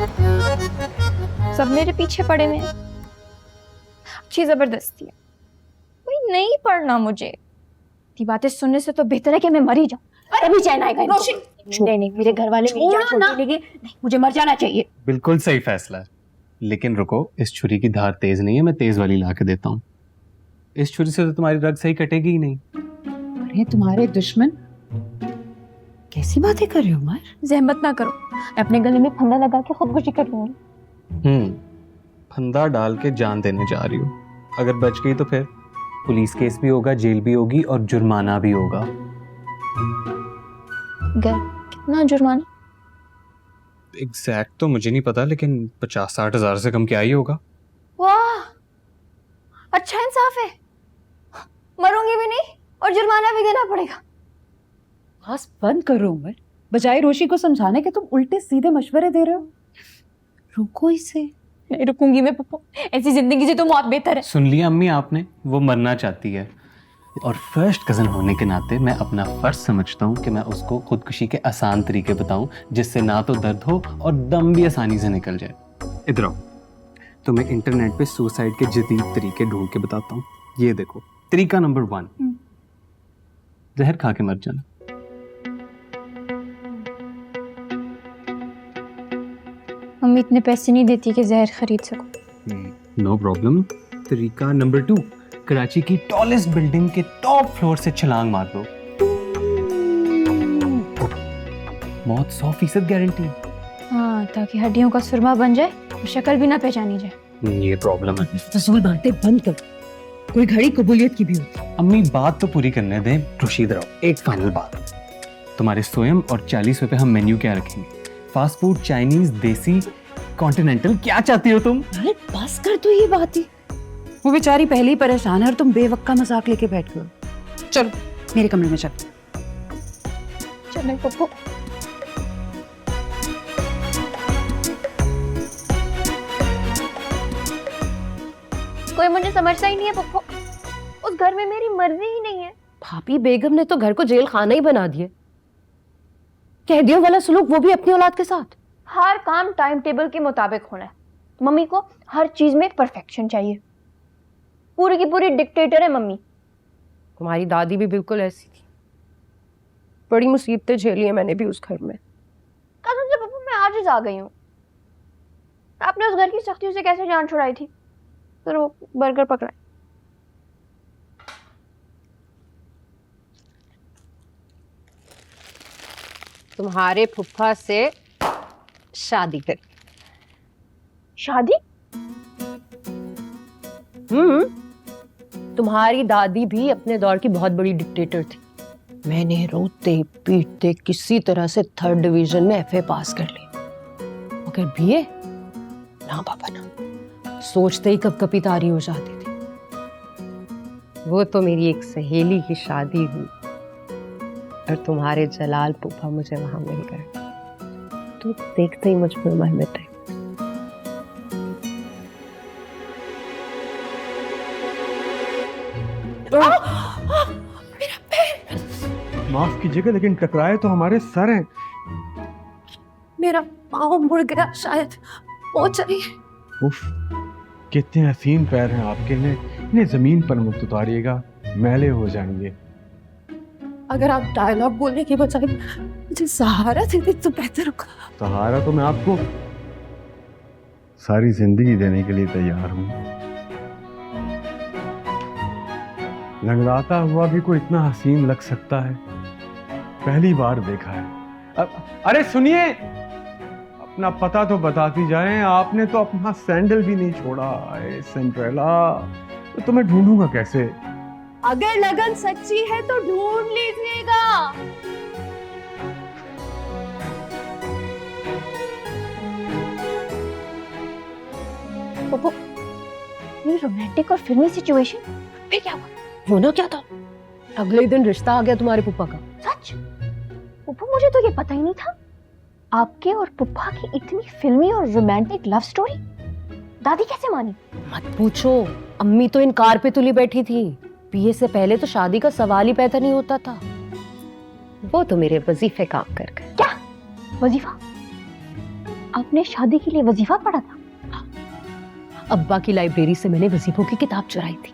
सब मेरे पीछे पड़े हुए हैं। अच्छी जबरदस्ती है, कोई नहीं पढ़ना मुझे। ये बातें सुनने से तो बेहतर है कि मैं मर ही जाऊं, तभी चैन आएगा इनको। नहीं नहीं, मेरे घर वाले मेरी जान छोड़ देंगे, नहीं मुझे मर जाना चाहिए। बिल्कुल सही फैसला है, लेकिन रुको, इस छुरी की धार तेज नहीं है, मैं तेज वाली ला के देता हूँ। इस छुरी से तो तुम्हारी रग सही कटेगी ही नहीं। अरे तुम्हारे दुश्मन, कैसी बातें कर रहे हो उमर? जहमत ना करो, मैं अपने गले में फंदा लगा के खुदकुशी कर लूंगी। फंदा डाल के जान देने जा रही हो। अगर बच गई तो फिर पुलिस केस भी होगा, जेल भी होगी और जुर्माना भी होगा। कितना जुर्माना? एग्जैक्ट तो मुझे नहीं पता, लेकिन 50-60 हजार से कम क्या ही होगा। वाह, अच्छा इंसाफ है। मरूंगी भी नहीं और जुर्माना भी देना पड़ेगा। बस बंद करो उमर, बजाय रोशी को समझाने के तुम उल्टे सीधे मशवरे दे रहे हो। रुको इसे। नहीं रुकूंगी मैं पप्पू, ऐसी जिंदगी से तो मौत बेहतर है। सुन लिया अम्मी आपने, वो मरना चाहती है और फर्स्ट कजन होने के नाते मैं अपना फर्ज समझता हूँ कि मैं उसको खुदकुशी के आसान तरीके बताऊं, जिससे ना तो दर्द हो और दम भी आसानी से निकल जाए। इधर आओ, तो मैं इंटरनेट पे सुसाइड के जदीद तरीके ढूंढ के बताता हूँ। ये देखो, तरीका नंबर 1, जहर खा के मर जाना। मम्मी इतने पैसे नहीं देती कि जहर खरीद सकूं। No problem. तरीका नंबर 2, कराची की टॉलेस्ट बिल्डिंग के टॉप फ्लोर से छलांग मार दो। मौत 100% गारंटी। हाँ, ताकि हड्डियों का सुरमा बन जाए और शक्ल भी ना पहचानी जाए। ये प्रॉब्लम है। फजूल बातें बंद कर, कोई घड़ी कबूलियत की भी होती। अम्मी बात तो पूरी करने दें। रशीद रहो, एक फाइनल बात, तुम्हारे स्वयं और 40 रुपए हम मेन्यू क्या रखेंगे? फास्ट फूड, चाइनीज, देसी, कॉन्टिनेंटल, क्या चाहती हो तुम? अरे बस कर तू ये बात ही। वो बेचारी पहले ही परेशान है और तुम बेवक्का मजाक लेके बैठ गए हो। चलो मेरे कमरे में चल। चलो पप्पू। कोई मुझे समझता ही नहीं है पप्पू, उस घर में मेरी मर्जी ही नहीं है। भाभी बेगम ने तो घर को जेल खाना ही बना दिया। कैदियों वाला सलूक, वो भी अपनी औलाद के साथ। हर काम टाइम टेबल के मुताबिक होना है। मम्मी को हर चीज में परफेक्शन चाहिए, पूरी की पूरी डिक्टेटर है मम्मी। तुम्हारी दादी भी बिल्कुल ऐसी थी। बड़ी मुसीबतें झेली है मैंने भी उस घर में। कसम से पप्पू, मैं आज आ गई हूँ। आपने उस घर की सख्तियों से कैसे जान छुड़ाई थी? फिर वो बर्गर पकड़ा। तुम्हारे फुफ्फा से शादी कर। शादी? तुम्हारी दादी भी अपने दौर की बहुत बड़ी डिक्टेटर थी। मैंने रोते पीटते किसी तरह से 3rd डिवीजन में FA पास कर ली, मगर BA ना पापा ना, सोचते ही कपकपी तारी हो जाती थी। वो तो मेरी एक सहेली की शादी हुई और तुम्हारे जलाल फूफा मुझे वहां मिल गए, तो देखते ही मुझ पर मन मिटे। माफ कीजिएगा, लेकिन टकराए तो हमारे सर हैं। मेरा पाँव मुड़ गया शायद, पहुंच रही है। उफ, कितने हसीन पैर हैं आपके। इन्हें जमीन पर मत उतारिएगा, मैले हो जाएंगे। अगर आप डायलॉग बोलने की बजाय मुझे सहारा देते तो बेहतर होगा। सहारा तो मैं आपको सारी जिंदगी देने के लिए तैयार हूँ। लंगड़ाता हुआ भी कोई इतना हसीन लग सकता है, पहली बार देखा है। अरे सुनिए, अपना पता तो बताती जाएं। आपने तो अपना सैंडल भी नहीं छोड़ा। सिंड्रेला, तो तुम्हें ढूंढूंगा कैसे? अगर लगन सच्ची है तो ढूंढ लीजिएगा। पप्पू, ये रोमांटिक और फिल्मी सिचुएशन, फिर क्या हुआ? होना क्या था? अगले दिन रिश्ता आ गया तुम्हारे पुप्पा का। सच? पप्पू, मुझे तो ये पता ही नहीं था। आपके और पुप्पा की इतनी फिल्मी और रोमांटिक लव स्टोरी दादी कैसे मानी? मत पूछो, अम्मी तो इनकार पे तुली बैठी थी। BA से पहले तो शादी का सवाल ही पैदा नहीं होता था। वो तो मेरे वजीफे काम कर गए। क्या वजीफा? आपने शादी के लिए वजीफा पढ़ा था? अब्बा की लाइब्रेरी से मैंने वजीफों की किताब चुराई थी।